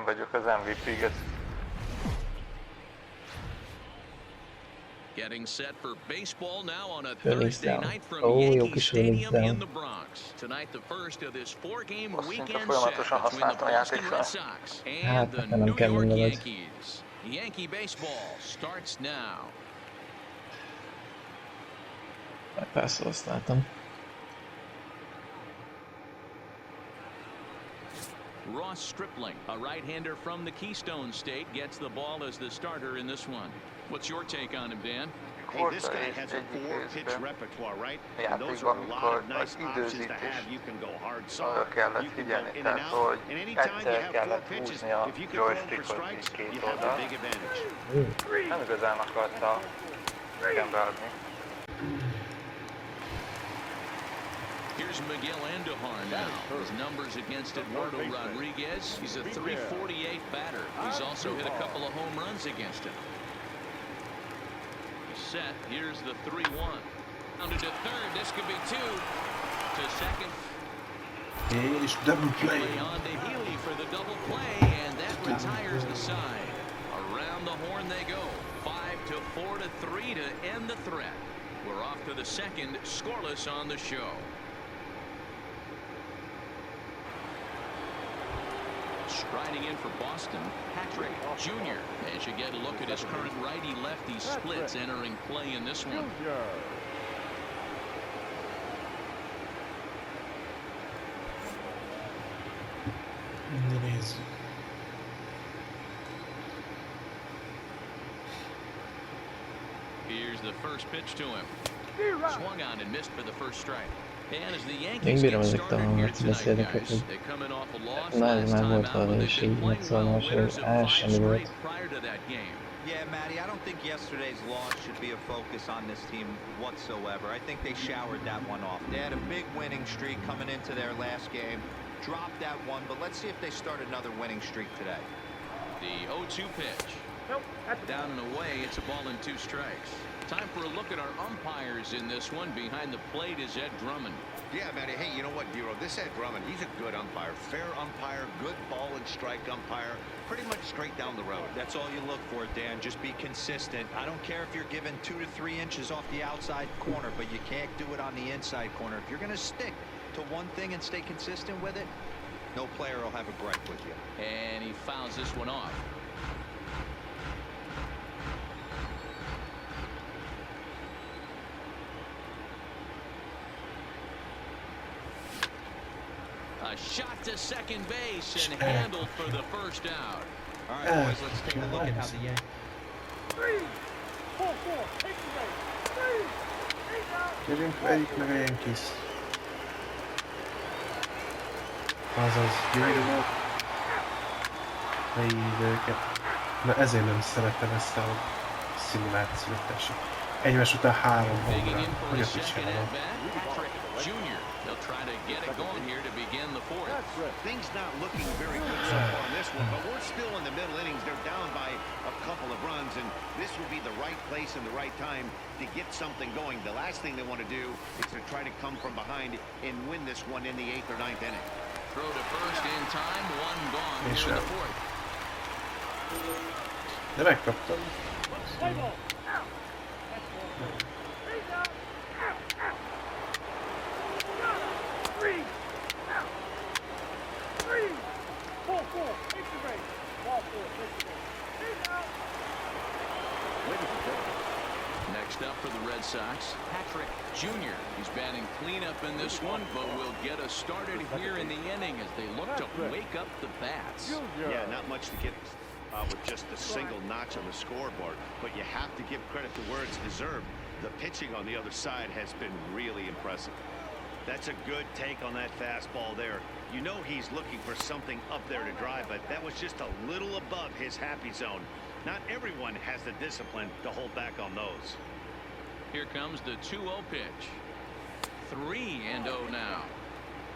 vagyok az MVP-get. Getting set for baseball now on a Phoenix Thursday down. night from Oh, jó Yankee kis Phoenix Stadium in down. the Bronx. Tonight the first of this four-game Azt szinte weekend set folyamatosan between the használtam a Boston játékra. Red Sox Hát, and the nekem nem New kell York mondanod. Yankees. Yankee baseball starts now. Persze használtam. Ross Stripling, a right-hander from the Keystone State, gets the ball as the starter in this one. What's your take on him, Dan? Hey, this guy has a 4-pitch repertoire, right? And those are a lot játékban, of nice amikor az options to have. You can go hard arra soft, kellett you can go figyelni, in and tehát out, hogy and anytime you egyszer have 4 kellett pitches, húzni a if you can throw them for joystickot strikes, mindkét you have a oldalt. big advantage. Nem igazán akarta igen beadni. Here's Miguel Andujar now. His numbers against Eduardo Rodriguez. He's a .348 batter. He's also hit a couple of home runs against him. He's set. Here's the 3-1. Under to third. This could be two. To second. És double play. Play on to Healy for the double play, and that retires the side. Around the horn they go. 5-4 to 3 to end the threat. We're off to the second, scoreless on the show. Striding in for Boston, Patrick Jr. As you get a look at his current righty-lefty splits entering play in this one. Nézzük. Here's the first pitch to him. Swung on and missed for the first strike. And as the Én Yankees bírom get ezeket a started here tonight, beszélgeteket, guys, hogy they're coming off a loss már last már time volt out, valami, but és they've been így playing well, megszólás, winners hogy of 5 semmi volt. straight prior to that game. Yeah, Matty, I don't think yesterday's loss should be a focus on this team whatsoever. I think they showered that one off. They had a big winning streak coming into their last game, dropped that one, but let's see if they start another winning streak today. The 0-2 pitch. Down and away, it's a ball and 2 strikes. Time for a look at our umpires in this one. Behind the plate is Ed Drummond. Yeah, Matty, hey, you know what, Bureau? This Ed Drummond, he's a good umpire. Fair umpire, good ball and strike umpire. Pretty much straight down the road. That's all you look for, Dan. Just be consistent. I don't care if you're given 2 to 3 inches off the outside corner, but you can't do it on the inside corner. If you're going to stick to one thing and stay consistent with it, no player will have a gripe with you. And he fouls this one off. A shot to second base and handled for the first out. All right, boys, let's take a look at how the Yankees... Gyerünk, vegyük meg a Yankees. Azaz, gyerünk. Leírd őket. Na ezért nem szeretem ezt a szimulációt, tessék. Egymás után 3 Digging homra. in for Hogy his a second picsába. at bat, Patrick Jr. They'll try to get it going here to begin the fourth. Things not looking very good so far in this one, but we're still in the middle innings. They're down by a couple of runs, and this would be the right place and the right time to get something going. The last thing they want to do is to try to come from behind and win this one in the 8th or 9th inning. Throw to first in time, one gone here in the fourth. De megkaptam. Next up for the Red Sox, Patrick Jr. He's batting cleanup in this one, but will get us started here in the inning as they look to wake up the bats. Yeah, not much to get with just a single notch on the scoreboard, but you have to give credit to where it's deserved. The pitching on the other side has been really impressive. That's a good take on that fastball there. You know he's looking for something up there to drive, but that was just a little above his happy zone. Not everyone has the discipline to hold back on those. Here comes the 2-0 pitch. 3-0 now.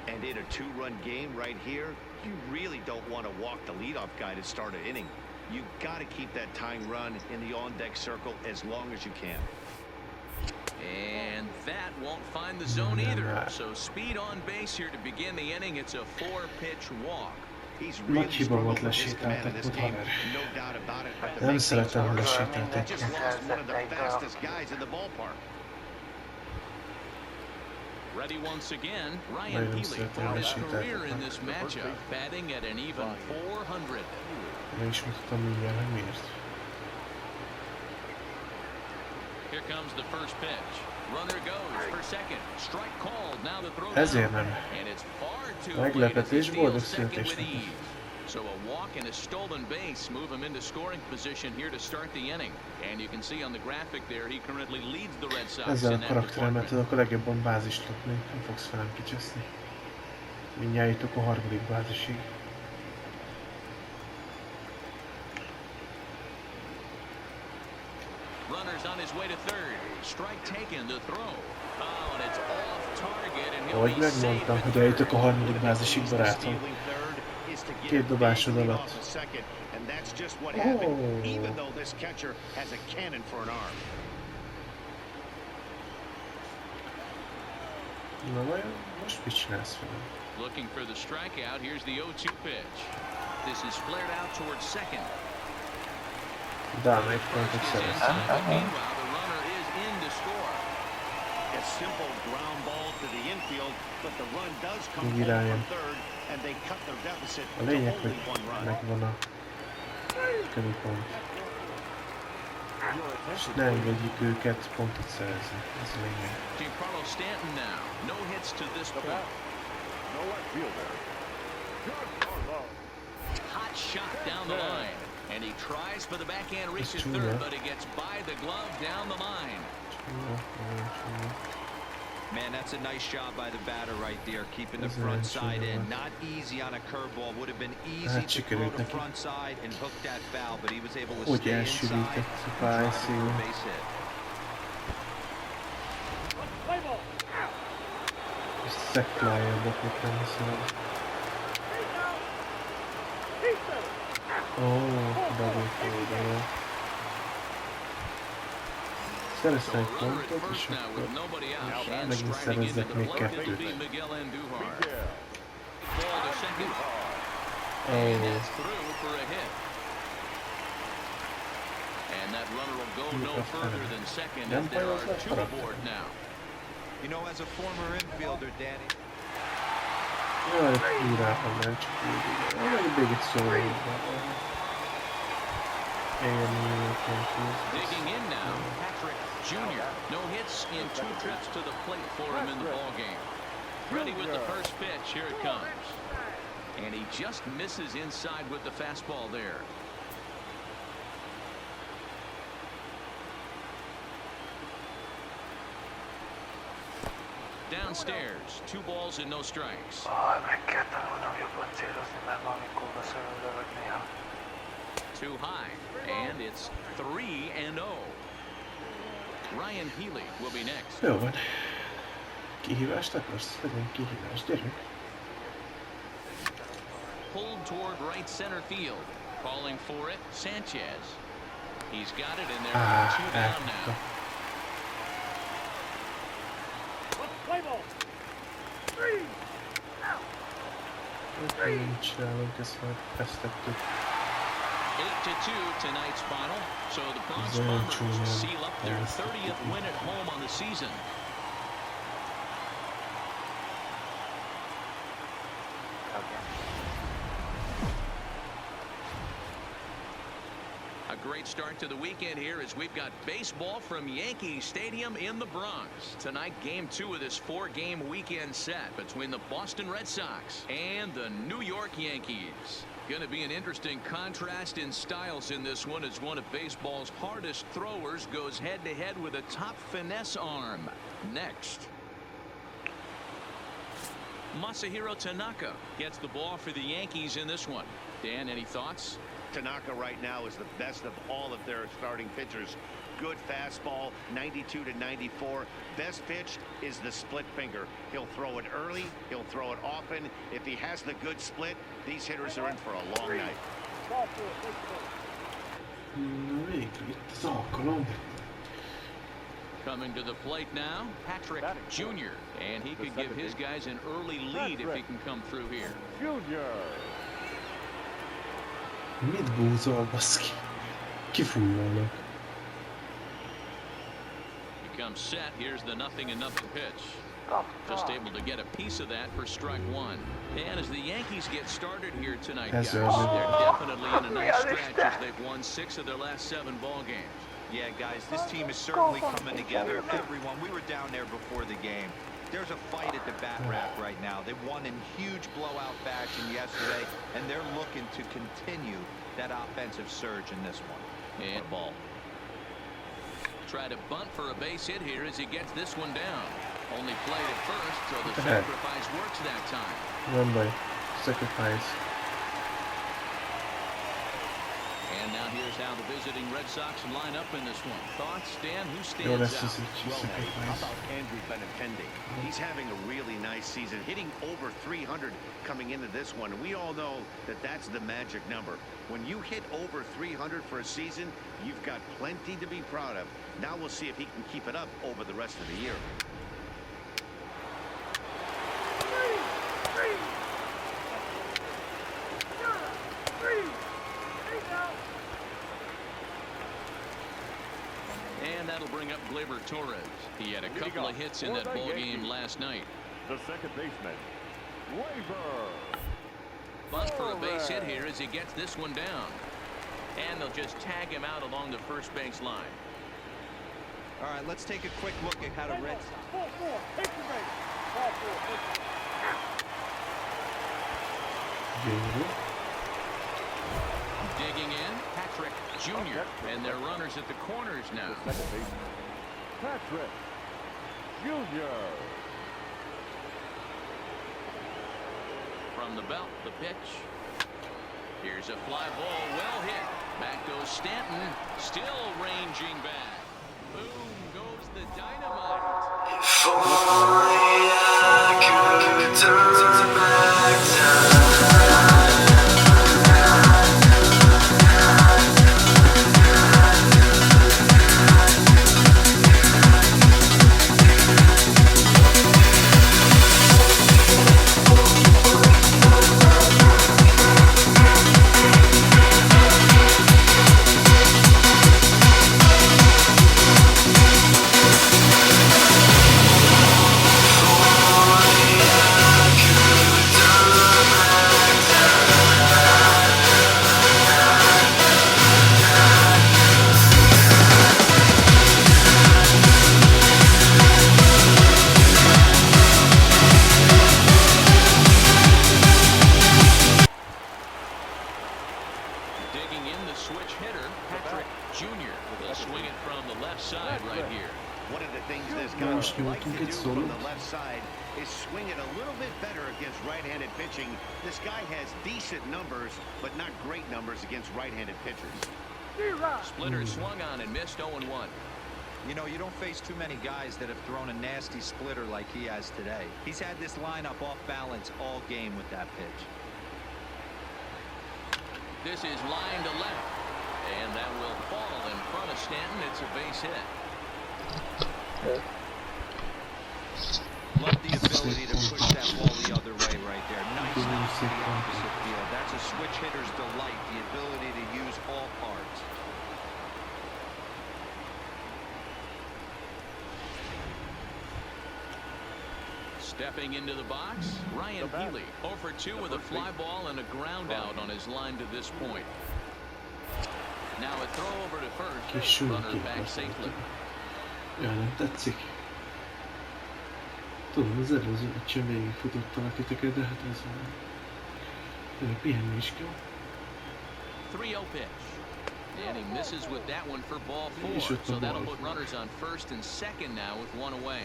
And in a 2-run game right here, you really don't want to walk the leadoff guy to start an inning. You got to keep that tying run in the on-deck circle as long as you can. And that won't find the zone either. So speed on base here to begin the inning. It's a 4-pitch walk. He's Nagy really hiba volt struggled with his command in this lesétáltatnod, game. haver. No doubt about it. But the Nem big thing szeretem, ha for him, just lesétáltatnak. lost one of the fastest guys in the ballpark. Ready once again, Ryan Nagyon Healy szeretem for his lesétáltatni. career in this matchup, batting at an even 400. Meg is mutatom mindjárt, hogy miért. Here comes the first pitch. Runner goes for second. Strike called. Now the throw Ezért down. nem. And it's far too late as he Meglepetés, steals boldog second with születésnapot. ease. So a walk and a stolen base move him into scoring position here to start the inning. And you can see on the graphic there, he currently leads the Red Sox Ezzel in a that karakteremmel department. tudok a legjobban bázist lopni, nem fogsz velem kicseszni. Mindjárt jutok a harmadik bázisig. Runner's on his way to third. Strike taken to throw. Oh, and it's off target, and he'll Ahogy be safe megmondtam, at hogy third. eljutok a harmadik bázisig, barátom. Két dobásod alatt. And that's just what happened, Oh. even though this catcher has a cannon for an arm. Na vajon most mit csinálsz velem? Looking for the strikeout. Here's the 0-2 pitch. This is flared out towards second. Dálmelyik pontot szereztem. But meanwhile, the runner is in to score. A simple ground ball to the infield, but the run does come Így home irányom. from third, and they cut their deficit A to lényeg, hogy only one run. megvan a körülpont. És ne engedjük őket pontot szerezni. Ez a lényeg. Giancarlo Stanton now. No hits to this point. Hot shot down the line. And he tries for the backhand reach at It's third, true, but he gets by the glove down the line. Csúnya, nagyon csúnya. Man, that's a nice job by the batter right there, keeping the Ez front nagyon side csúnya in. volt. Not easy on a curveball. Would have been easy Hát to throw sikerült the neki. front side and hook that foul, but he was able to Úgy stay inside elsülített a and drive it for pályaszín. a base hit. És szeklájábbak, mit nem hiszem. Ó, double play, de jó. So a Szereztem egy runner at pontot, és first now with akkor nobody out. And megint striding into szerezzek the még plate, it'll kettőt. be Miguel Andujar. Ball to second. Ó, And that's through for a hit. And that runner will go no further than second as there are two aboard now. You know, as a former infielder, Danny, jaj, bíráltam, nem csak úgy. Még egy szó. Digging in now, Patrick Jr. No hits in 2 trips to the plate for him in the ballgame. Ready with the first pitch. Here it comes. And he just misses inside with the fastball there. Downstairs, 2 balls and no strikes. Meg kell tanulnom jobban célozni, mert valamikor beszélő lövök néha. Too high, and it's 3-0. Ryan Healy will be next. Jó van. Kihívást akarsz? Legyen kihívás, gyerünk. Pulled toward right center field. Calling for it, Sanchez. He's got it in there. 2 down now. Elkapta. Nem csinálunk, ezt már tesztettük. 8-2 tonight's final. So the Bronx Very Bombers true, seal up their yes. 30th win at home on the season. A great start to the weekend here as we've got baseball from Yankee Stadium in the Bronx. Tonight, game 2 of this 4-game weekend set between the Boston Red Sox and the New York Yankees. Going to be an interesting contrast in styles in this one as one of baseball's hardest throwers goes head-to-head with a top finesse arm. Next. Masahiro Tanaka gets the ball for the Yankees in this one. Dan, any thoughts? Tanaka right now is the best of all of their starting pitchers. Good fastball, 92 to 94. Best pitch is the split finger. He'll throw it early. He'll throw it often. If he has the good split, these hitters are in for a long night. Na végül itt az alkalom. Coming to the plate now, Patrick Jr. And he could give his guys an early lead if he can come through here. Mit búzol, baszki? Kifújolnak. He comes set. Here's the 0-0 pitch. Just able to get a piece of that for strike one. And as the Yankees get started here tonight, guys, That's right. they're definitely in a nice stretch as they've won 6 of their last 7 ball games. Yeah, guys, this team is certainly coming together. Everyone, we were down there before the game. There's a fight at the bat rack right now. They won in huge blowout fashion yesterday, and they're looking to continue that offensive surge in this one. And ball. Try to bunt for a base hit here as he gets this one down. Only played at first, so the sacrifice works that time. Van baj. Sacrifice. And now here's how the visiting Red Sox line up in this one. Thoughts, Dan? Who Jó stands lesz out? ez egy Well, hey, how sacrifice. about Andrew Benintendi? He's having a really nice season, hitting over 300 coming into this one. We all know that that's the magic number. When you hit over 300 for a season, you've got plenty to be proud of. Now we'll see if he can keep it up over the rest of the year. And that'll bring up Gleyber Torres. He had a couple of hits in that ball game last night. The second baseman, Gleyber. Bunt for a base hit here as he gets this one down. And they'll just tag him out along the first base line. All right, let's take a quick look at how the Reds. Gyönyörű. Digging in, Patrick Jr. And they're runners at the corners now. Second baseman, Patrick Jr. From the belt, the pitch. Here's a fly ball, well hit. Back goes Stanton, still ranging back. Boom goes the dynamite. If only I could turn back time. Digging in the switch hitter, Patrick Jr. They'll swing it from the left side right here. One of the things this guy Most would like to nyújtunk do egy from szólót. the left side is swing it a little bit better against right-handed pitching. This guy has decent numbers, but not great numbers against right-handed pitchers. Splitter swung on and missed 0-1. You know, you don't face too many guys that have thrown a nasty splitter like he has today. He's had this lineup off balance all game with that pitch. This is line to left. And that will fall in front of Stanton. It's a base hit. Love the ability to push that ball the other way right there. Nice knock to the opposite field. That's a switch hitter's delight, the ability to use all parts. Stepping into the box, Ryan Healy. 0 for 2 with a fly ball and a ground out on his line to this point. Now a throw over to Kis first. Runner súlyként back safely. Ja, nem tetszik. Tudom, az előző meccsen végigfutottalak titeket, de hát ez pihenni is kell. 3-0 pitch. And he misses with that one for ball És 4. ott So a that'll ball. put runners on first and second now with one away.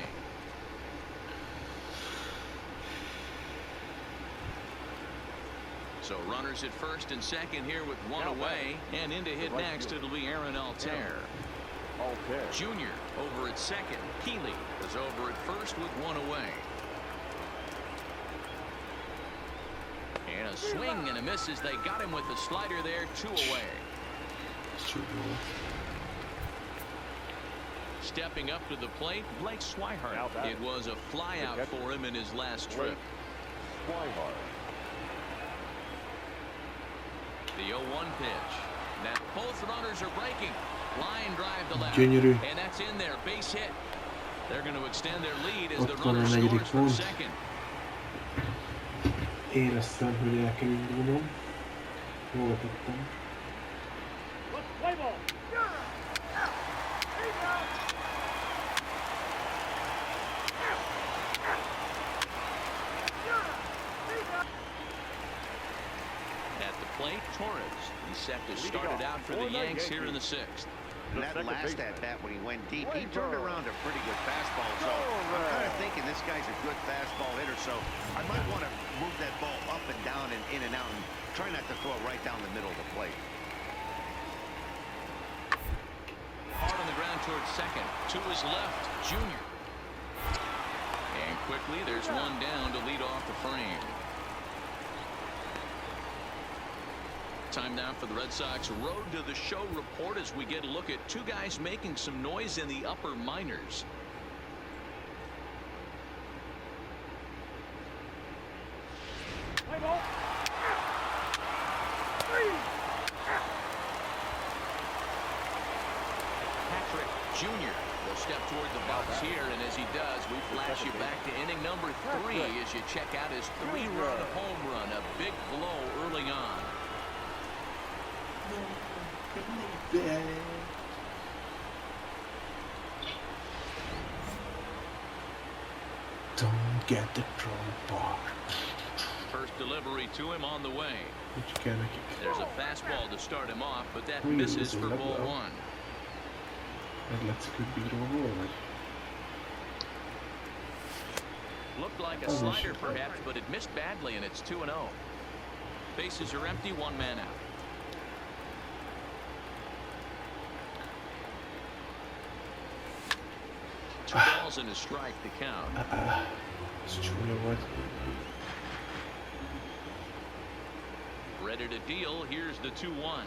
So runners at first and second here with one away. And in to hit next, it'll be Aaron Altair. Okay. Junior over at second. Healy is over at first with one away. And a swing and a miss as they got him with the slider there, 2 away. Ez csúnya volt. Stepping up to the plate, Blake Swihart. It was a fly out for him in his last trip. Swihart. The 0-1 pitch. Now both runners are breaking. Line drive to left. Gyönyörű. And that's in there. Base hit. They're going to extend their lead as the Ott van a runner negyedik scores from pont. second. Éreztem, hogy el kell indulnom. Jól tettem. At the plate, Torres. He's set to start it out for the Yanks here in the 6th. And that last at bat when he went deep, he turned around a pretty good fastball. So I'm kind of thinking this guy's a good fastball hitter. So I might want to move that ball up and down and in and out and try not to throw it right down the middle of the plate. Hard on the ground towards second. To his left, Junior. And quickly, there's one down to lead off the frame. Time now for the Red Sox Road to the Show report as we get a look at two guys making some noise in the upper minors. Patrick Jr. will step toward the box here, and as he does, we flash you back to inning number 3 as you check out his 3-run home run, a big blow early on. Don't get the crowbar. First delivery to him on the way. Úgy kell nekik. There's a fastball to start him off, but that Ooh, misses it's a for ball level. 1. Meglátszik, hogy bíróból vagy? Looked like a Oh, slider shit. perhaps, but it missed badly, and it's 2-0. Bases are empty, 1 man out. Two balls and a strike to count. Ez csúnya volt. Ready to deal. Here's the 2-1.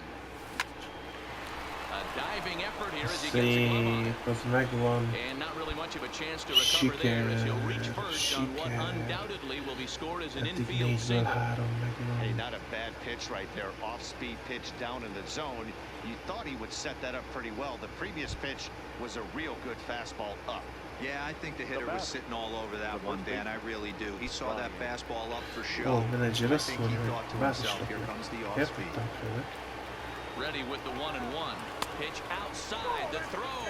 A diving effort here as he gets a glove on it. Szép, az megvan. And not really much of a chance to recover there as he'll reach first on what undoubtedly will be scored as an Eddig infield 4-ből single. 3 Hey, megvan. not a bad pitch right there. Off-speed pitch down in the zone. You thought he would set that up pretty well. The previous pitch was a real good fastball up. Yeah, I think the hitter was sitting all over that one, Dan. I really do. He saw that fastball up for Ó, show. menedzser I azt think he mondja, thought to hogy himself, here változtatnak. comes the off-speed. Értettem főleg. Ready with the 1-1. Pitch outside the throw.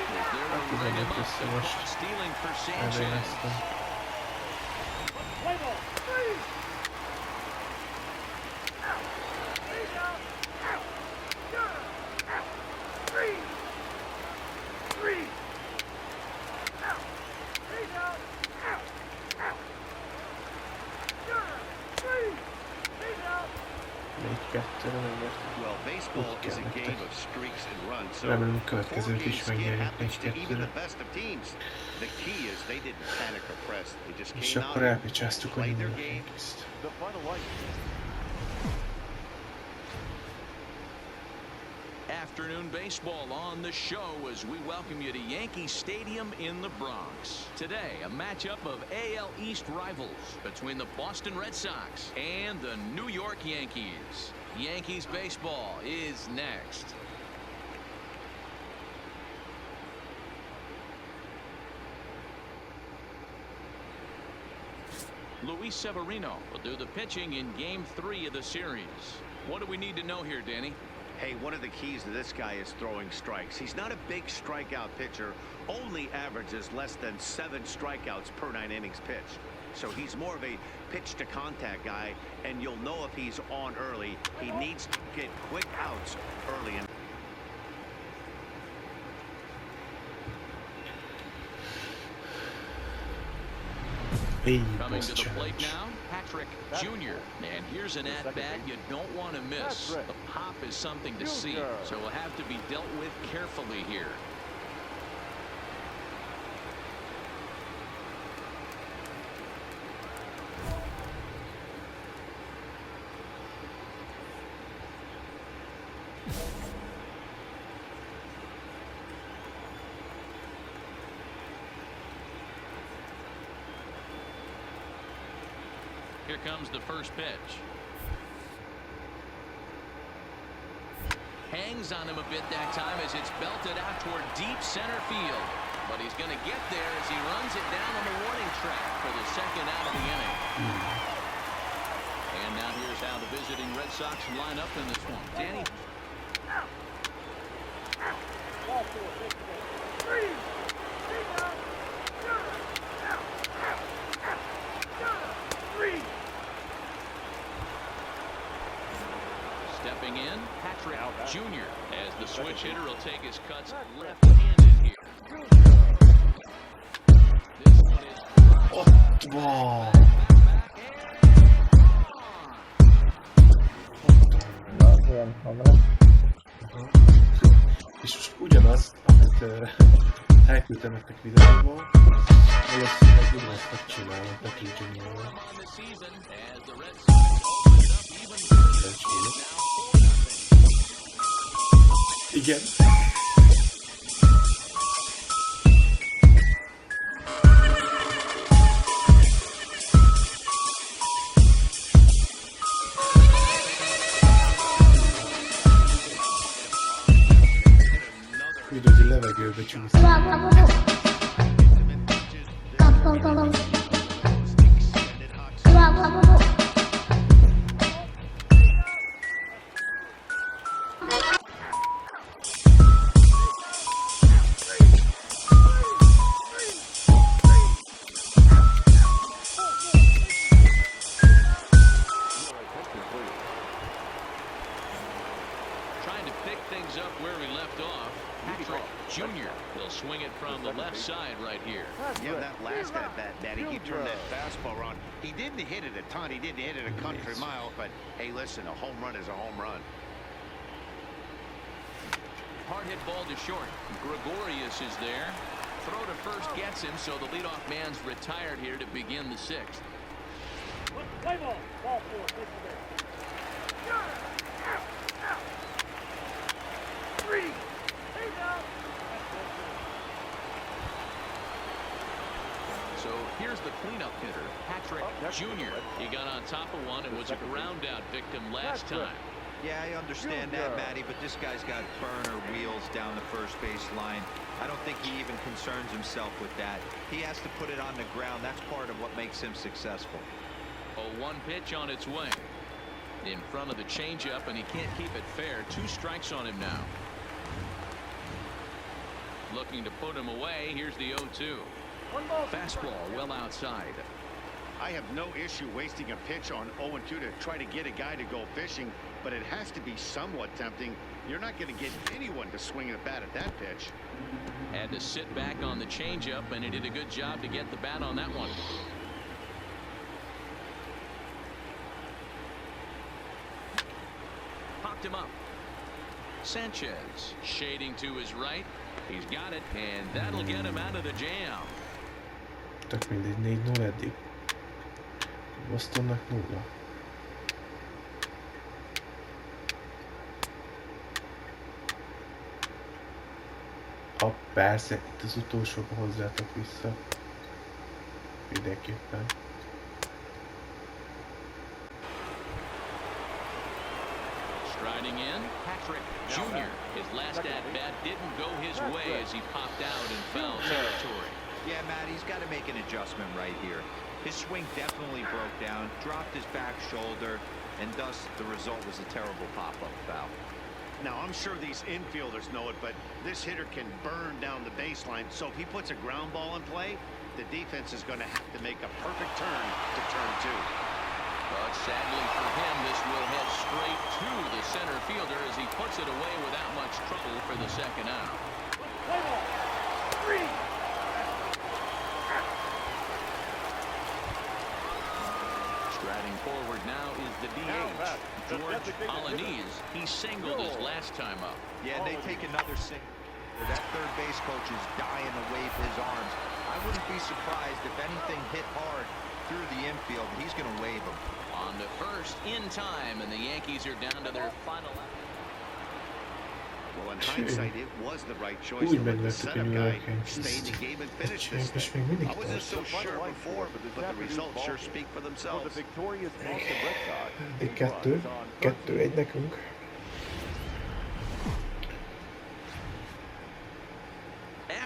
Is there to ring him up? The caught stealing for Sanchez. Elvégeztem. Well, baseball is a game of streaks and runs. So Remélem, következőt 4 is games can't megnyerjük happen to even 1-2-re. the best of teams. The key is they didn't panic or press. They just És came akkor out, elpicsáztuk a played their New York game. Yankees-t. The final light. Afternoon baseball on the show as we welcome you to Yankee Stadium in the Bronx. Today, a matchup of AL East rivals between the Boston Red Sox and the New York Yankees. Yankees baseball is next. Luis Severino will do the pitching in Game 3 of the series. What do we need to know here, Danny? Hey, one of the keys to this guy is throwing strikes. He's not a big strikeout pitcher, only averages less than 7 strikeouts per 9 innings pitched. So he's more of a pitch to contact guy, and you'll know if he's on early. He needs to get quick outs early in. Így, Coming boss to the plate challenge. now, Patrick Jr. And here's an at-bat you don't want to miss. The pop is something to see, so will have to be dealt with carefully here. Here comes the first pitch. Hangs on him a bit that time as it's belted out toward deep center field. But he's going to get there as he runs it down on the warning track for the second out of the inning. And now here's how the visiting Red Sox line up in this one. Danny. Stepping in, Patrick Jr. as the switch hitter will take his cuts left-handed here. This one is Wow. Ilyen hamra. És most ugyanaz, amit elküldtem nektek videóból, valószínűleg ugyanazt megcsinálom Patrick Jr.-val. Igen. Úgy, levegőbe csúszik. Trying to pick things up where we left off. Patrick Jr. will swing it from the left side right here. Yeah, that last at bat, Matty, he turned that fastball around. He didn't hit it a ton. He didn't hit it a country mile, but hey, listen, a home run is a home run. Hard hit ball to short. Gregorius is there. Throw to first gets him, so the leadoff man's retired here to begin the sixth. Play ball. Ball 4. Take the base. So here's the cleanup hitter, Patrick Jr. He got on top of one and was a ground out victim last time. Yeah, I understand that, Matty, but this guy's got burner wheels down the first base line. I don't think he even concerns himself with that. He has to put it on the ground. That's part of what makes him successful. A one pitch on its way. In front of the changeup, and he can't keep it fair. 2 strikes on him now. Looking to put him away. Here's the 0-2. Fastball well outside. I have no issue wasting a pitch on 0-2 to try to get a guy to go fishing, but it has to be somewhat tempting. You're not going to get anyone to swing a bat at that pitch. Had to sit back on the changeup, and he did a good job to get the bat on that one. Popped him up. Sanchez shading to his right. He's got it, and that'll get him out of the jam. Tök mindegy, 4-0 eddig. Bostonnak 0. Ha persze, itt az utolsóba hozzátok vissza. Mindenképpen. Striding in, Patrick Jr. His last at-bat didn't go his way as he popped out in foul territory. Yeah, Matt, he's got to make an adjustment right here. His swing definitely broke down, dropped his back shoulder, and thus the result was a terrible pop-up foul. Now, I'm sure these infielders know it, but this hitter can burn down the baseline, so if he puts a ground ball in play, the defense is going to have to make a perfect turn to turn 2. But sadly for him, this will head straight to the center fielder as he puts it away without much trouble for the second out. Striding forward now is the DH, George Alanis. He singled his last time up. Yeah, they take another single. That third base coach is dying to wave his arms. I wouldn't be surprised if anything hit hard through the infield. He's going to wave them. On the first in time, and the Yankees are down to their final out. Well, in hindsight, it was the right choice Úgy to let the megvettek setup a guy Yankees-t. stay in the game and finish this És thing. még mindig I wasn't so tart. sure before, but the results sure speak for For the themselves. victorious Boston Red Sox. Eddig 2-1 nekünk.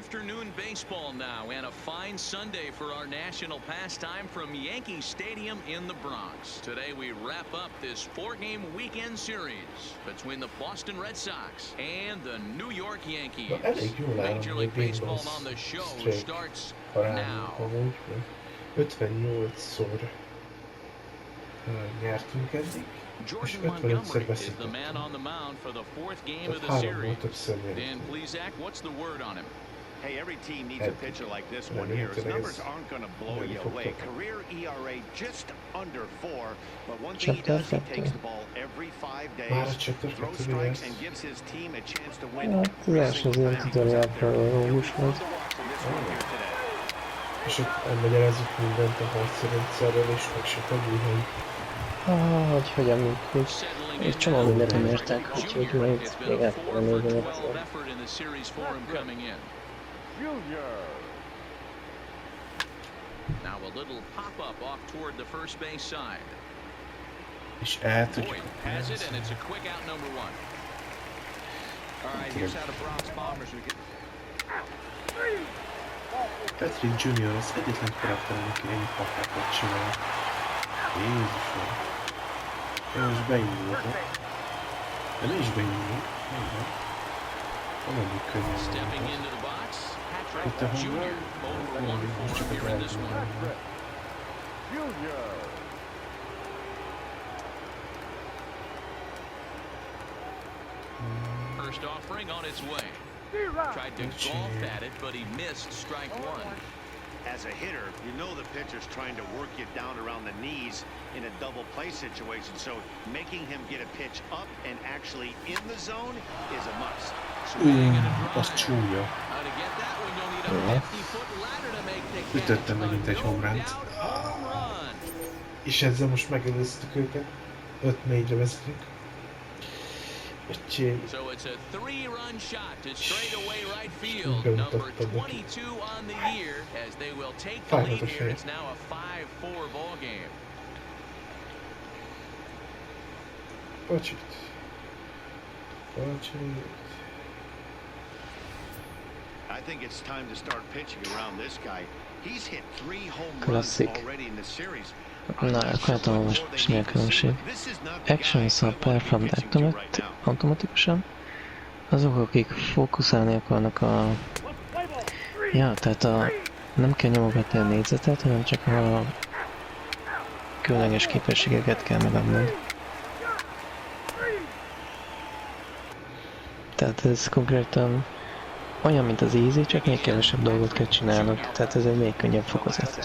afternoon baseball now, and a fine Sunday for our national pastime from Yankee Stadium in the Bronx. Today we wrap up this four-game weekend series between the Boston Red Sox and the New York Yankees. Na, elég jól áll, Major hogy League Game Baseball Boss on the show streak starts parádunk now. amúgy, mert 58-szor nyertünk eddig, és Jordan 55-szer Montgomery is the veszítettünk. man on the mound for the fourth game of Tehát the háromból series. többször Dan nyertünk. Plesac, what's the word on him? Hey, every team needs a pitcher like this one here. His numbers aren't going to blow you away. Career ERA just under 4, but one thing he does, he takes the ball every 5 days, throws strikes, and gives his team a chance to win Hát az első az ilyen tutoriálprológus volt. És ott elmagyarázzuk mindent a harcrendszerrel, és meg se tudjuk, hogy Hogy hogyan működik. Egy csomó mindent nem értek, úgyhogy majd még el kell nézni egyszer. Effort in the series for him coming in. Now a little pop-up off toward the first base side. és el tudjuk Boyd has it, and it's a quick out number one. All right, here's how the Bronx Bombers would get. Patrick Jr. az egyetlen karakter, aki ennyi pakákat csinál. Jézusom. Én most beindulok. De ne is beindulok. Minden. Valamelyik könnyen Stepping van. into the box, Itt a Patrick Jr. honnan? over one Most for csak him az here in this one. elmondom. First offering on its way. Tried to golf at it, but he missed strike one. As a hitter, you know the pitcher's trying to work you down around the knees in a double play situation, so making him get a pitch up and actually in the zone is a must. Az csúnya. How to get that one? You'll need a 50-foot ladder to make the catch. Ütöttem megint egy No homránt. doubt home run. És ezzel most megelőztük őket. 5-4-re vezetünk. Öcsém. So it's a three-run shot to straightaway right field. Number 22 on the year as they will take the lead here. It's now a 5-4 ball game. Bocsit. Bocsit. I think it's time to start pitching around this guy. He's hit 3 home runs Klasszik. already in the series. Na, akkor hát olvasás mi a különbség. Action supply from the automat, automatikusan. Azok, akik fókuszálni akarnak a... Ja, tehát nem kell nyomogatni a négyzetet, hanem csak a különleges képességeket kell megadnod. Tehát ez konkrétan olyan, mint az Easy, csak még kevesebb dolgot kell csinálnod. Tehát ez egy még könnyebb fokozat. Hát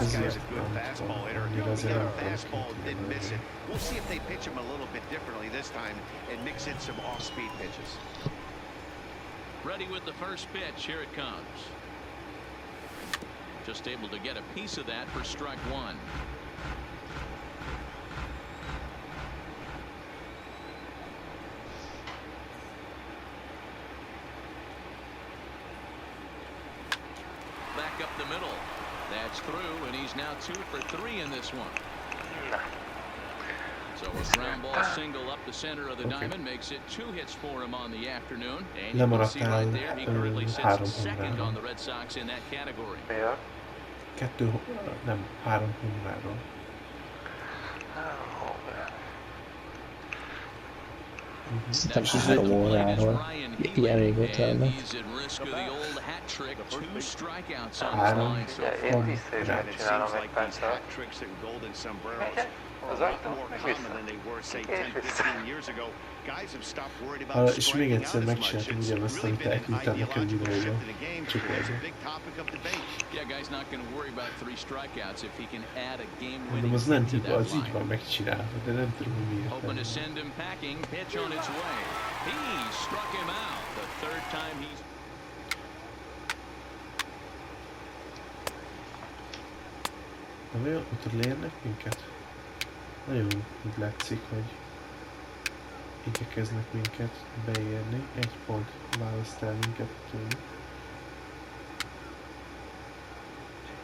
ez ilyen Fastball hitter. annyira azért nem Fastball didn't tudom miss it. We'll see if they pitch him a little bit differently this time and mix in some off-speed pitches. Ready with the first pitch. Here it comes. Just able to get a piece of that for strike one. Back up the middle. That's through, and he's now 2 for 3 in this one. So a ground ball single up the center of the diamond makes it 2 hits for him on the afternoon. And you can see right there, he currently sits second on the Red Sox in that category. Miért? 2, nem, 3 homráról. Szerintem 3 óráról. Ilyen régóta And lenne. he's at risk of the old hat trick. 2 strikeouts on his Három. line so Ugye far. én 10 éven And it csinálom seems egy like these percet. hat tricks and golden sombreros Az are a lot ajtó, more meg common vissza. than they were, say, És 10, vissza. 15 years ago. Guys have stopped worried about És még striking out egyszer as much. megcsináltam It's ugyanazt, really amit been an elküldtem nekem ideological videóban. shift in the game. Csak It's a ezért. big topic of debate. Yeah, guy's not going to worry about 3 strikeouts if he can add a Mondom, game-winning az nem hit to hiba, that az így line. van megcsinálva, de nem tudom, hogy miért Hoping to nem. send him packing. Pitch on its way. He struck him out. The third time he's... Na vajon ott lérnek minket? Nagyon úgy látszik, hogy igyekeznek minket beérni. 1 pont választ el minket tőlük.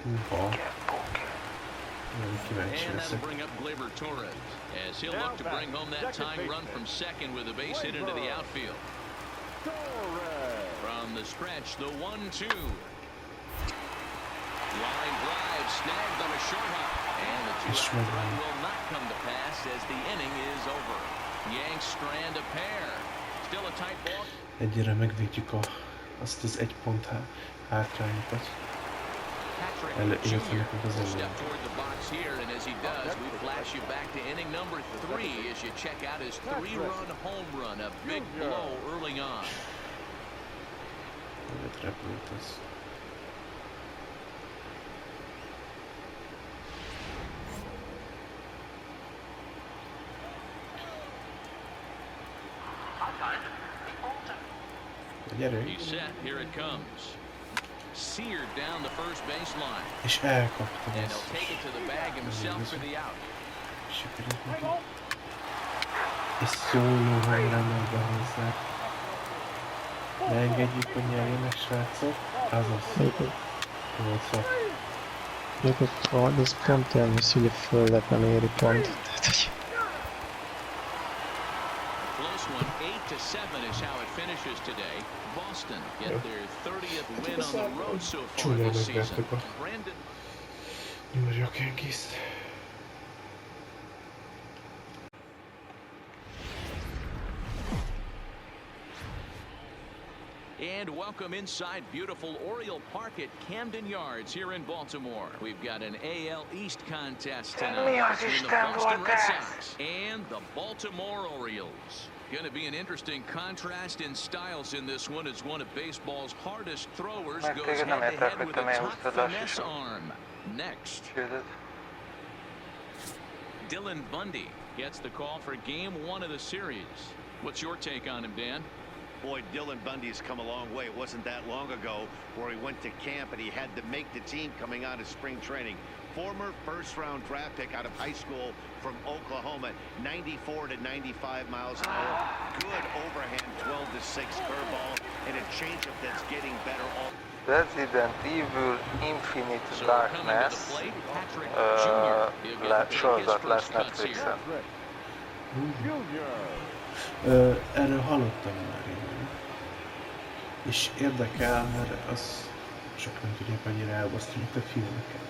Húha. Nagyon kíváncsi And that'll leszek. bring up Gleyber Torres as he'll look to bring home that tying run from second with a base hit into the outfield. Torres. From the stretch, the 1-2. Line drive snagged on a short hop. And the two-out run will not come to pass as the inning is over. Yanks strand a pair. Still a tight ball. Egyre megvédjük azt az 1 pont hátrányokat. Patrick Jr. will step toward the box here, and as he does, we flash you back to inning number 3 as you check out his 3-run home run, a big blow early on. Repült az. He's set, here it comes. Seared down the first baseline. És elkapta And he'll take it to the bag himself for the out. Sikerült neki. És szóló hajrámmal behozzák. Ne engedjük, hogy nyerjenek, srácok. Azaz. 80. Mondjuk ott van, ez pont elvisz, hogy a földet nem éri pont. Tehát, hogy... Close one, 8-7 is how it finishes today. Boston get their 30th win on the road so far this season. Brandon. New York Yankees. And welcome inside beautiful Oriole Park at Camden Yards here in Baltimore. We've got an AL East contest tonight between the Boston Red Sox and the Baltimore Orioles. Going to be an interesting contrast in styles in this one as one of baseball's hardest throwers goes head-to-head with a top finesse arm. Next, Dylan Bundy gets the call for Game 1 of the series. What's your take on him, Dan? Boy, Dylan Bundy's come a long way. It wasn't that long ago where he went to camp and he had to make the team coming out of spring training. Former first-round draft pick out of high school from Oklahoma, 94 to 95 miles an hour. Good overhand 12-6 curveball and a changeup that's getting better all. Resident Evil Infinite Darkness sorozat lesz Netflixen. Erről hallottam már én. És érdekel, mert az csak nem tudják annyira elbasztani, mint a filmeket.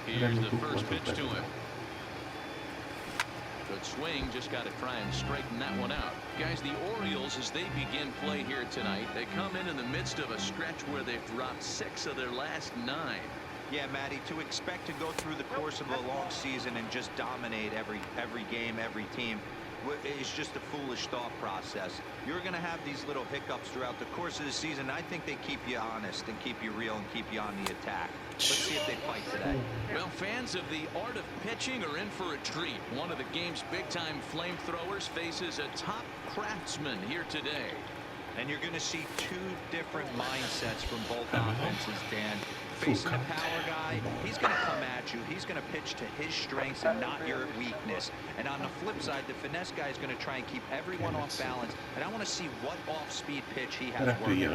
Here's the first pitch to him. Good swing, just got to try and straighten that one out. Guys, the Orioles, as they begin play here tonight, they come in the midst of a stretch where they've dropped 6 of their last 9. Yeah, Matty, to expect to go through the course of a long season and just dominate every game, every team, is just a foolish thought process. You're going to have these little hiccups throughout the course of the season. I think they keep you honest and keep you real and keep you on the attack. Let's see if they fight today. Well, fans of the art of pitching are in for a treat. One of the game's big-time flamethrowers faces a top craftsman here today. And you're going to see 2 different mindsets from both offenses, Dan. Facing a power guy, he's going to come at you. He's going to pitch to his strengths and not your weakness. And on the flip side, the finesse guy is going to try and keep everyone off balance. And I want to see what off-speed pitch he has working.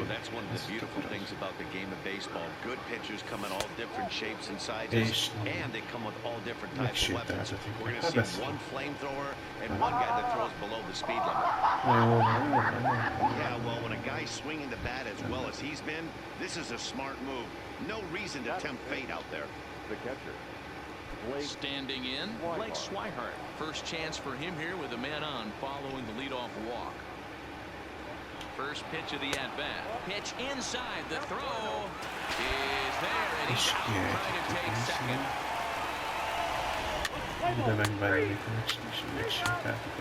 That's one of the beautiful things about the game of baseball. Good pitchers come in all different shapes and sizes, and they come with all different types of weapons. We're going to see one flamethrower and one guy that throws below the speed limit. Yeah, well, when a guy's swinging the bat as well as he's been, this is a smart move. No reason to tempt fate out there. The catcher. Standing in, Blake Swihart. First chance for him here with a man on following the leadoff walk. First pitch of the at-bat. Pitch inside. The throw is there, and he's trying to take second. De megvárjuk, hogy megsikáltuk.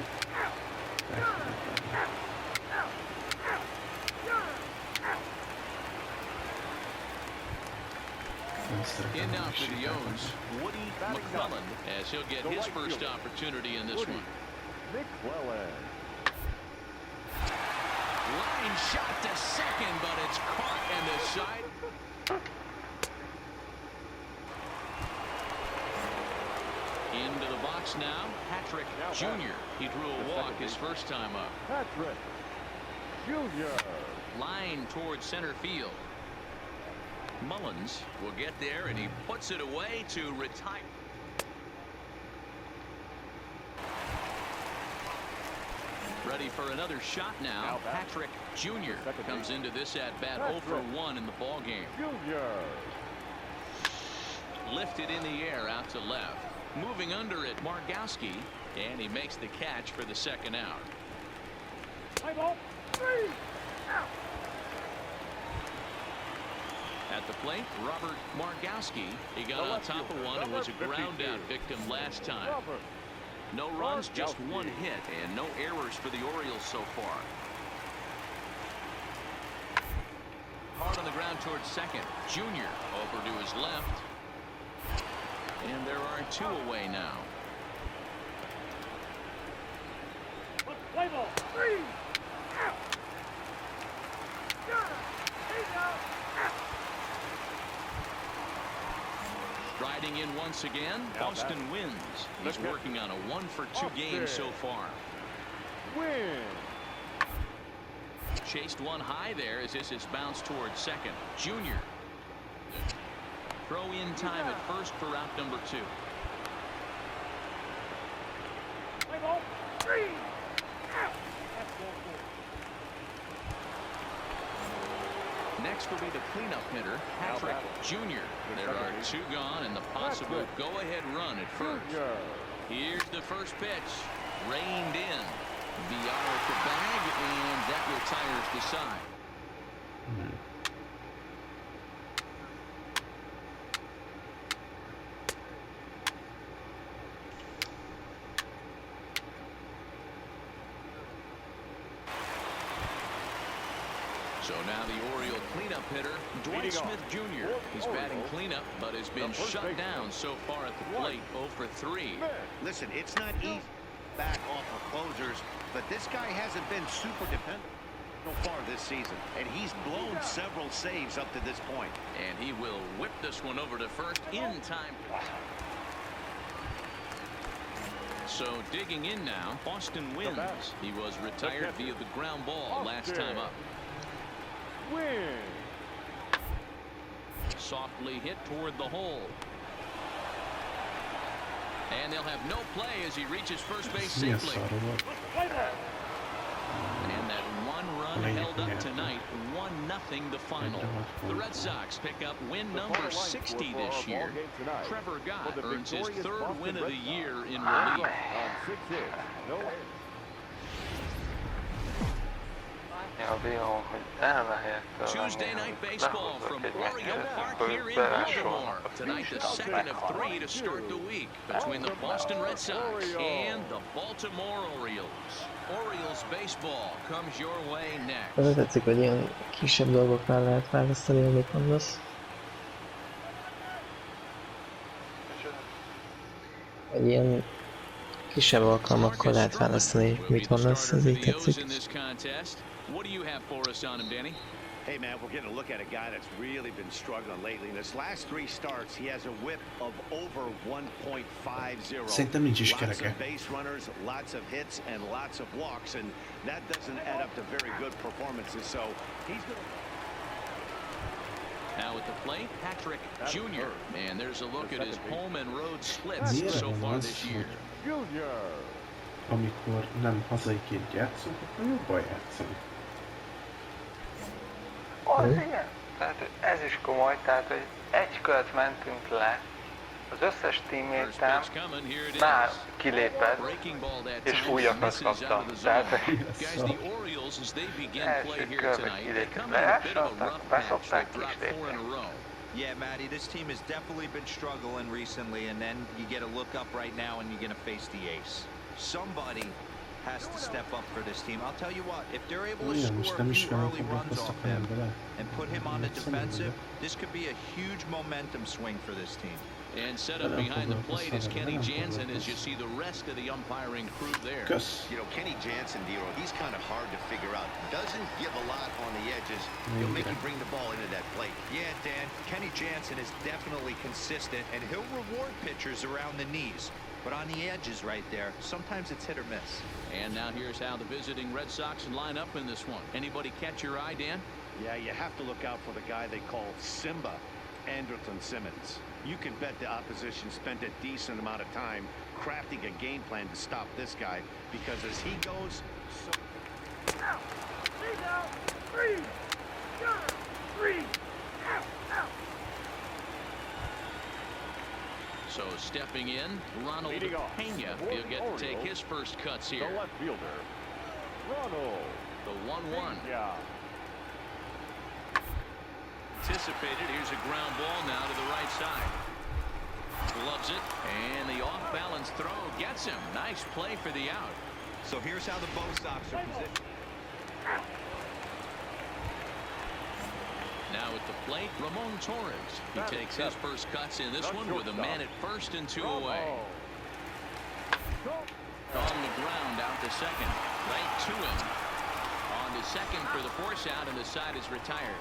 In now for the O's, Woody McClellan, as he'll get his first opportunity in this one. McClellan. Line shot to second, but it's caught in the side. Into the box now, Patrick Jr. He drew a walk his first time up. Patrick Jr. Line towards center field. Mullins will get there, and he puts it away to retire. Ready for another shot now. Patrick Jr. comes into this at bat 0 for 1 in the ball game. Junior. Lifted in the air out to left. Moving under it, Margowski, and he makes the catch for the second out. Play ball. 3 out. At the plate, Robert Margowski. He got on top of one and was a ground out victim last time. No runs, just one hit, and no errors for the Orioles so far. Hard on the ground towards second. Junior over to his left. And there are 2 away now. Play ball. 3 out. Got it. He's out. Riding in once again, Boston wins. He's working on a 1 for 2 game so far. Win. Chased one high there as this is bounced towards second. Junior. Throw in time at first for out number 2. Play ball. 3 out. That's ball 4. Next will be the cleanup hitter, Patrick Jr. There are 2 gone and the possible go-ahead run at first. Junior. Here's the first pitch. Reined in. VR at the bag, and that retires the side. So now the Oriole cleanup hitter, Dwight Smith Jr. He's batting cleanup, but has been shut down so far at the plate, 0 for 3. Listen, it's not easy back off of closers, but this guy hasn't been super dependent so far this season, and he's blown several saves up to this point. And he will whip this one over to first in time. So digging in now, Boston wins. He was retired via the ground ball last time up. Win. Softly hit toward the hole. And they'll have no play as he reaches first base Milyen safely. szarú volt? Play ball. And that 1 run held up tonight, 1-0 the final. The Red Sox pick up win number 60 this year. Trevor Gott earns his 3rd win of the year in relief. On 6 hits. No errors. Tuesday night baseball from Oriole Park here in Baltimore. Tonight the second of 3 to start the week between the Boston Red Sox and the Baltimore Orioles. Orioles baseball comes your way next. Az tetszik, hogy ilyen kisebb dolgoknál lehet választani, amit mondasz. Egy ilyen kisebb alkalmakkor lehet választani, mit mondasz, ez így tetszik. What do you have for us on him, Danny? Hey, man, we're getting a look at a guy that's really been struggling lately. In his last 3 starts, he has a whip of over 1.50. Szerintem nincs is Lots kereke. of base runners, lots of hits, and lots of walks, and that doesn't add up to very good performances. So he's going to... Now at the plate, Patrick Jr. And there's a look at his home and road splits Miért so van far az, this year. Junior. Amikor nem hazaiként játszunk, akkor jobban játszunk. Az igen. Tehát ez is komoly, tehát hogy egy kört mentünk le, az összes teammétem már kilépett, és újakat kaptam. Tehát első körbe kilépett le, elsőttek, beszopták, kisléptek. Yeah, Matty, this team has definitely been struggling recently, and then you get a look up right now and you're going to face the ace. Somebody has to step up for this team. I'll tell you what, if they're able to score a few early runs off him and put him on the defensive, this could be a huge momentum swing for this team. And set up behind the plate is Kenny Jansen as you see the rest of the umpiring crew there. You know, Kenny Jansen, Dero, he's kind of hard to figure out. Doesn't give a lot on the edges. He'll make you bring the ball into that plate. Yeah, Dan, Kenny Jansen is definitely consistent, and he'll reward pitchers around the knees. But on the edges right there, sometimes it's hit or miss. And now here's how the visiting Red Sox line up in this one. Anybody catch your eye, Dan? Yeah, you have to look out for the guy they call Simba, Andrelton Simmons. You can bet the opposition spent a decent amount of time crafting a game plan to stop this guy, because as he goes, so So stepping in, Ronald Leading off, Pena. for He'll the get to take Orioles, his first cuts The here. left fielder, Ronald. The 1-1. Yeah. Anticipated. Here's a ground ball now to the right side. Gloves it, and the off-balance throw gets him. Nice play for the out. So here's how the Bo Sox are positioned. Now at the plate, Ramon Torres. He takes his first cuts in this one with a man at first and 2 away. On the ground, out to second. Right to him. On to second for the force out, and the side is retired.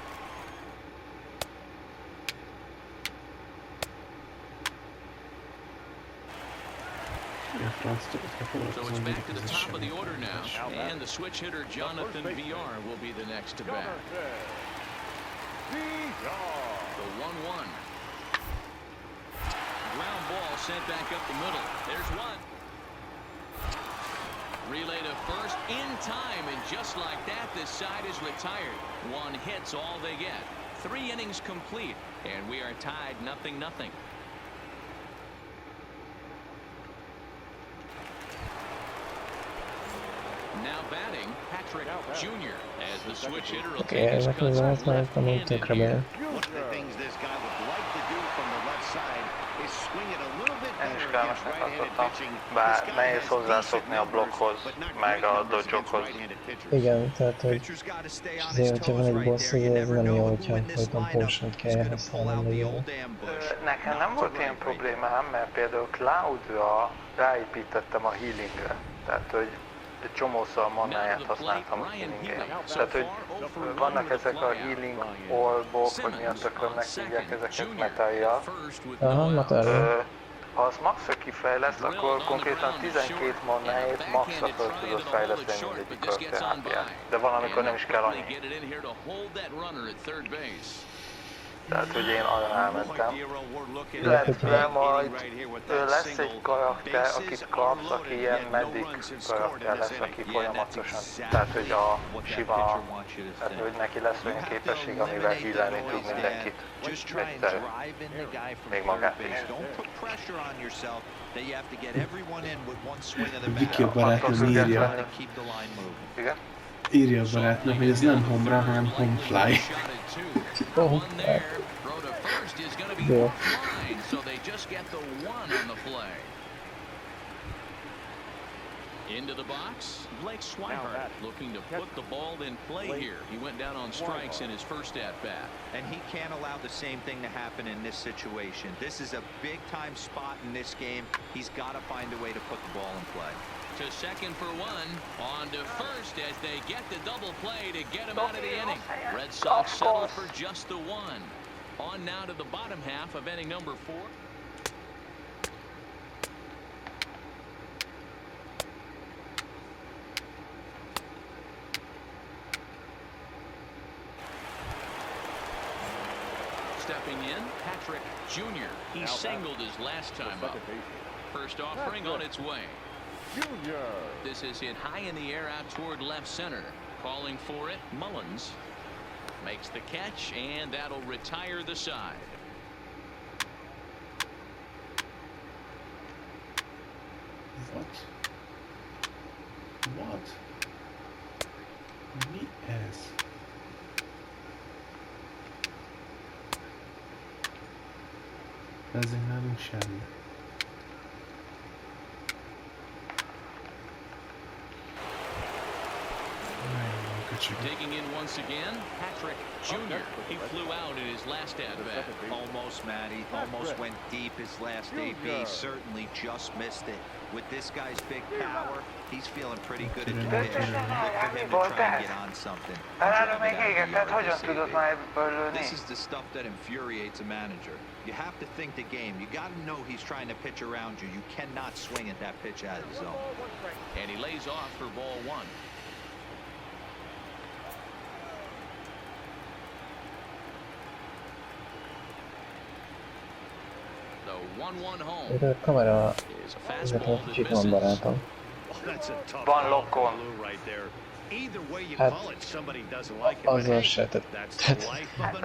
So it's back to the top of the order now. And the switch hitter, Jonathan Villar, will be the next to bat. The 1-1. Ground ball sent back up the middle. There's one. Relay to first in time, and just like that, this side is retired. One hit's all they get. 3 innings complete, and we are tied 0-0. Now batting, Patrick Jr. as the switch hitter will take his cuts left and tökre be. one of the things this guy would like to do from the left side is swing it a little bit Én is better against kellemesnek right-handed tartottam, pitching. bár This guy nehéz has hozzászokni a decent blokkhoz, numbers, but not meg great a numbers against dodge-okhoz. right-handed pitchers. Igen, tehát hogy Pitcher's got to stay on azért, his hogyha toes van egy right boss, there. You azért ez never nem jó, know who hogyha in this folyton lineup potion is kell going to pull out használni. the old ambush. Nekem nem volt ilyen problémám, mert például Cloudra ráépítettem a healingre. Tehát, hogy egy csomószor a mannáját használtam a healingre. Tehát, hogy vannak ezek a healing orbok, vagy mi a tökörnek hívják ezeket, metalja. Aha, Metalja. Ha azt maxra kifejleszt, akkor konkrétan 12 mannáért maxra fel tudod fejleszteni mindegyik körterápiát. De valamikor nem is kell annyi. Tehát, hogy én arra elmentem. Illetve majd lesz egy karakter, akit kapsz, aki ilyen medic karakter lesz, aki folyamatosan, tehát, hogy a sima, tehát, hogy neki lesz olyan képesség, amivel healelni tud mindenkit. Még magát is. Viki a barátnőm írja. Igen? Írja a barátnőm, hogy ez nem home run, hanem home fly. Oh, jó. Into the box, Blake Swihart looking to put the ball in play here. He went down on strikes in his first at-bat. And he can't allow the same thing to happen in this situation. This is a big-time spot in this game. He's got to find a way to put the ball in play. To second for one, on to first as they get the double play to get him out of the inning. Red Sox settle for just the one. On now to the bottom half of inning number 4. Stepping in, Patrick Jr. He singled his last time up. First offering on its way. Junior. This is hit high in the air out toward left center. Calling for it, Mullins makes the catch, and that'll retire the side. What? What? Mi ez? Ezért nálunk semmi. Digging in once again, Patrick Jr. He flew out in his last at-bat. Almost, Matty. Almost went deep his last AB. Certainly just missed it. With this guy's big power, he's feeling pretty good at the pitch. Look for him to try and get on something. This is the stuff that infuriates a manager. You have to think the game. You got to know he's trying to pitch around you. You cannot swing at that pitch out of the zone. And he lays off for ball 1. The A kamera ezeknek kicsit van barátom. Van lokon. Hát azzal se, tehát Hát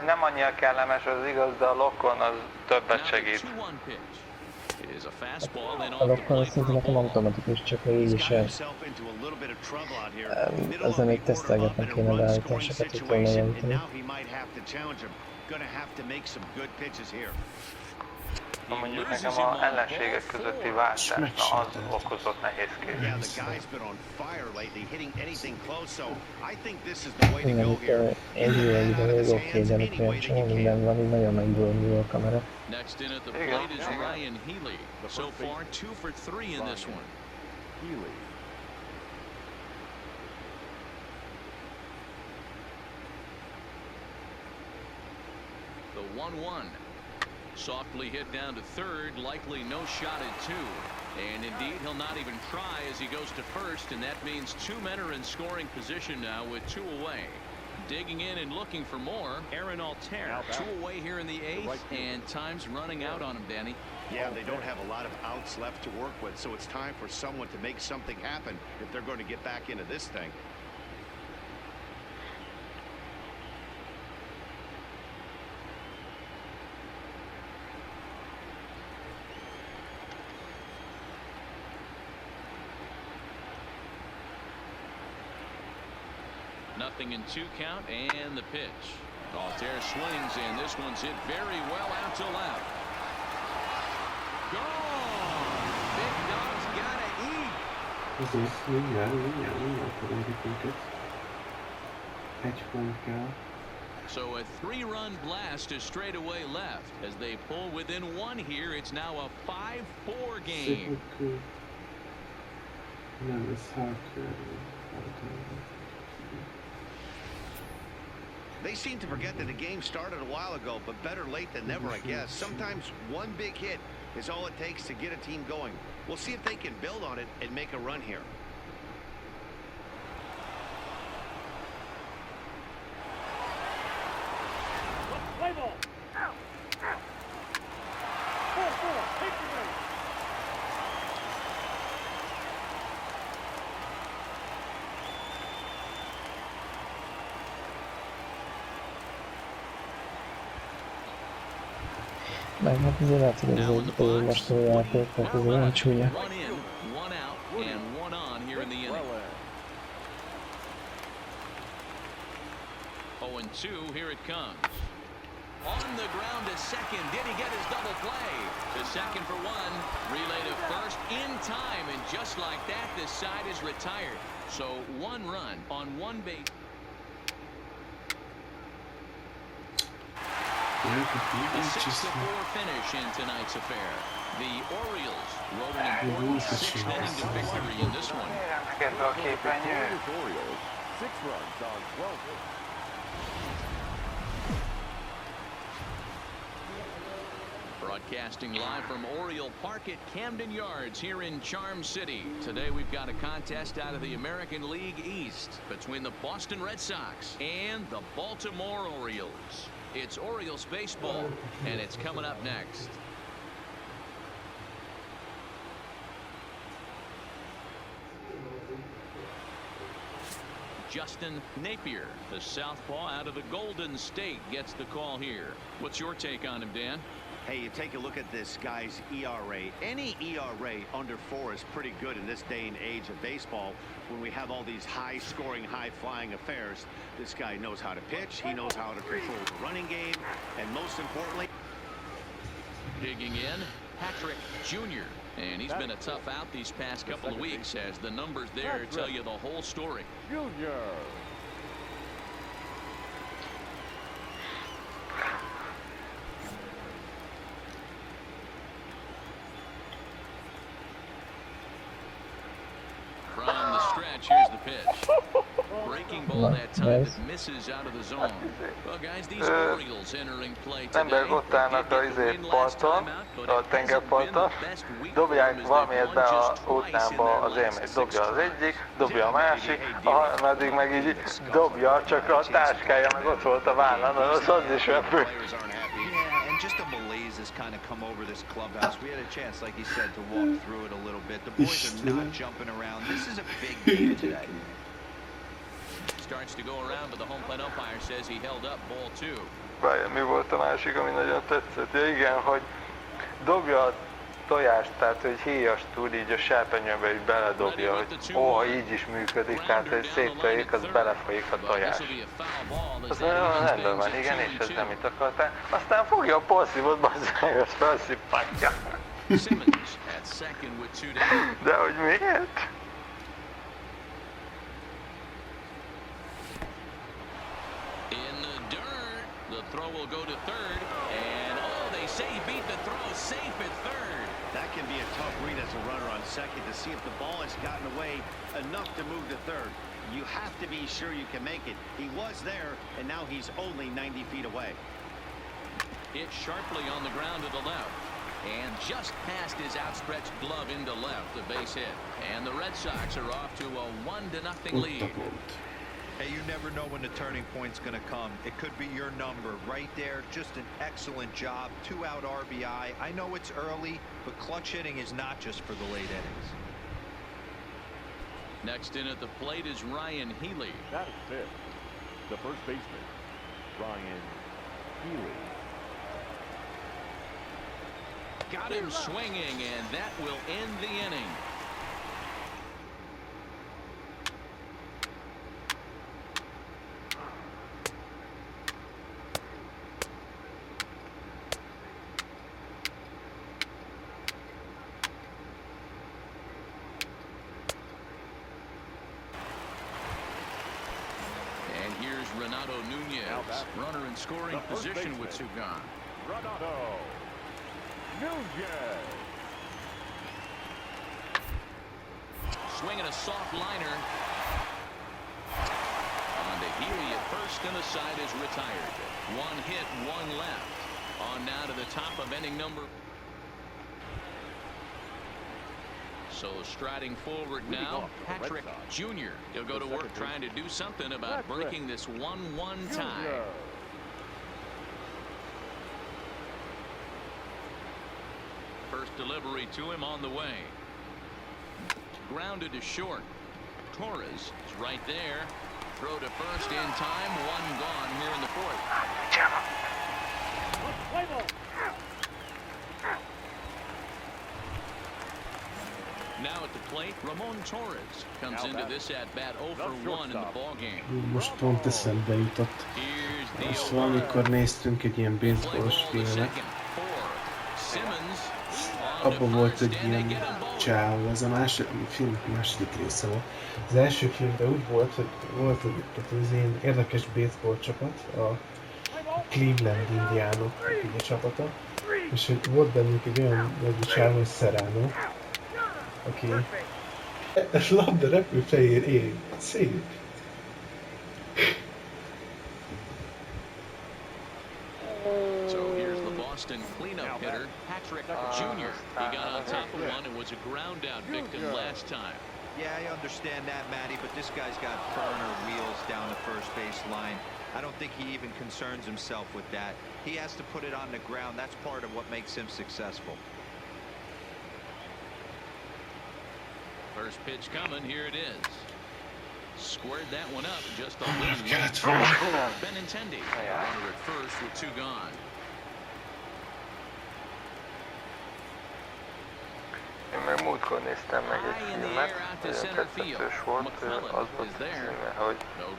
nem annyira kellemes, az igaz, de a lokon az többet segít. a lokkal az szinte nekem automatikus, csak így is ezzel még tesztelgetnek kéne beállításokat, hogy jól megjelenteni. Mondjuk nekem az ellenségek közötti váltás, na az okozott nehézkést. Igen, itt egyre még oké, de itt olyan csomó minden van, így nagyon meggyógyul a kamera. Igen, Healy. The 1-1. Softly hit down to third, likely no shot at two. And indeed, he'll not even try as he goes to first, and that means two men are in scoring position now with two away. Digging in and looking for more, Aaron Altair. Two away here in the eighth, and time's running out on him, Danny. Yeah, they don't have a lot of outs left to work with, so it's time for someone to make something happen if they're going to get back into this thing. Nothing in two count, and the pitch. Altair swings, and this one's hit very well out to left. Gone! Big Dog's gotta eat! Azért mindjárt törődik őket. Egy pont kell. So a three-run blast to straightaway left. As they pull within one here, it's now a 5-4 game. Nem lesz hátrány. They seem to forget that the game started a while ago, but better late than never, I guess. Sometimes one big hit is all it takes to get a team going. We'll see if they can build on it and make a run here. Play ball. 4-4. Take the base. Meg hát azért látszik, hogy ez egy mostanában játék, tehát ez olyan csúnya. One in, one out, and one on here in the inning. 0-2, here it comes. On the ground to second. Did he get his double play? To second for one. Relay to first in time, and just like that, this side is retired. So one run on one base. A 6-4 finish in tonight's affair. The Orioles wrote an important sixth inning to victory in this one. Orioles, 6 runs on 12 hits. Broadcasting live from Oriole Park at Camden Yards here in Charm City. Today we've got a contest out of the American League East between the Boston Red Sox and the Baltimore Orioles. It's Orioles baseball, and it's coming up next. Justin Napier, the southpaw out of the Golden State, gets the call here. What's your take on him, Dan? Hey, you take a look at this guy's ERA. Any ERA under 4 is pretty good in this day and age of baseball when we have all these high-scoring, high-flying affairs. This guy knows how to pitch. He knows how to control the running game. And most importantly... Digging in, Patrick Jr. And he's been a tough out these past couple of weeks as the numbers there tell you the whole story. Junior. From the stretch, here's the pitch. Breaking ball that time that misses out of the zone. Well, guys, these Orioles entering play today. Emberek ott állnak a parton, a tengerparton, dobják valamiért be a óceánba az élményt. Dobja az egyik, dobja a másik, a harmadik meg így dobja, csak a táskája meg ott volt a vállán, az is repül. just a malaise has kind of come over this clubhouse. We had a chance, like he said, to walk through it a little bit. The boys are not jumping around. This is a big game today. Starts to go around, but the home plate umpire says he held up ball 2. Várj, mi volt a másik, ami nagyon tetszett? Ja igen, hogy dobja a tojást, tehát hogy héjas tud, így a serpenyőbe így beledobja, hogy ha így is működik, tehát hogy széttöljék, az belefolyik a tojás. Az nagyon rendben van, igen, és ez nem itt akartál. Aztán fogja a porszívót, bazzák, azt felszippantja. De hogy miért? The throw will go to third, and they say he beat the throw safe at third. That can be a tough read as a runner on second to see if the ball has gotten away enough to move to third. You have to be sure you can make it. He was there, and now he's only 90 feet away. Hit sharply on the ground to the left, and just past his outstretched glove into left, the base hit. And the Red Sox are off to a 1-0 lead. Hey, you never know when the turning point's going to come. It could be your number right there. Just an excellent job. 2-out RBI. I know it's early, but clutch hitting is not just for the late innings. Next in at the plate is Ryan Healy. That is fifth. The first baseman, Ryan Healy. Got him swinging, and that will end the inning. Renato Nunez, runner in scoring position with two gone. Renato Nunez. Swinging a soft liner. On to Healy at first, and the side is retired. One hit, one left. On now to the top of inning number. So striding forward now, Patrick Jr. He'll go to work trying to do something about breaking this 1-1 tie. First delivery to him on the way. Grounded to short. Torres is right there. Throw to first in time. One gone here in the fourth. Now at the plate, Ramon Torres comes into this at bat 0 for 1 in the ball game. Most pont eszembe jutott. Most valamikor néztünk egy ilyen baseballos filmet. Abban volt egy ilyen csáv, ez a filmnek második része volt. Az első filmben úgy volt, hogy volt az ilyen érdekes baseball csapat, a Cleveland Indiánok a csapata, és hogy volt bennük egy olyan csáv, hogy Serrano, aki a labda repül fehér ég, szép. So here's the Boston cleanup hitter, Patrick Jr. He got on top of one and was a ground out victim last time. Yeah, I understand that, Matty, but this guy's got burner wheels down the first base line. I don't think he even concerns himself with that. He has to put it on the ground. That's part of what makes him successful. First pitch coming, here it is. Squared that one up just a little late. Benintendi, runner at first with two gone. Én meg múltkor néztem meg egy filmet, nagyon tetszetős volt, az volt a címe, hogy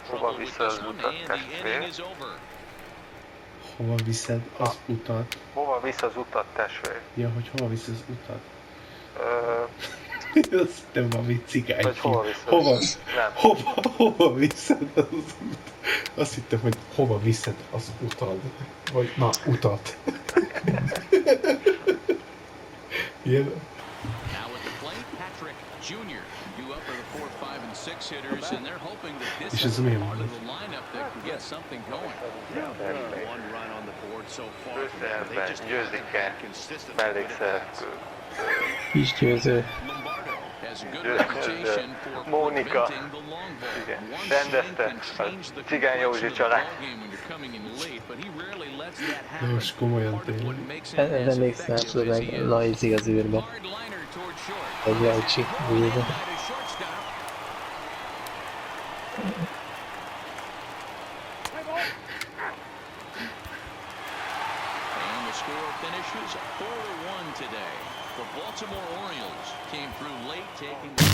hova viszed az utat, testvér. Hova viszed az utat? Hova visz az utat, testvér? Ja, hogy hova visz az utat? Azt hittem valami cigány. Vagy hova viszed? Hova viszed az utat? Azt hittem, hogy hova viszed az utad. Vagy, na, utat. Ilyen. Now at the plate, Patrick Jr. You up are the 4, 5, and 6 hitters, and they're hoping that this is part of the lineup that can get something going. One run on the board so far. Őszerben győzik-e mellékszereplő? Is győző. Lombardo has a good reputation for Mónika. preventing the long ball. Igen, One rendezte swing can change the a Cigány Józsi complexion of the család. ballgame when you're coming in late, but he rarely lets that De happen. most komolyan Part of what tényleg. makes him as Emlékszel, effective as he meg is. Lajzi az űrbe. Hard liner toward short. Egy Jajcsi Thrown in űrbe. by the shortstop. And the score finishes 4-1 today. The Baltimore Orioles came through late, taking the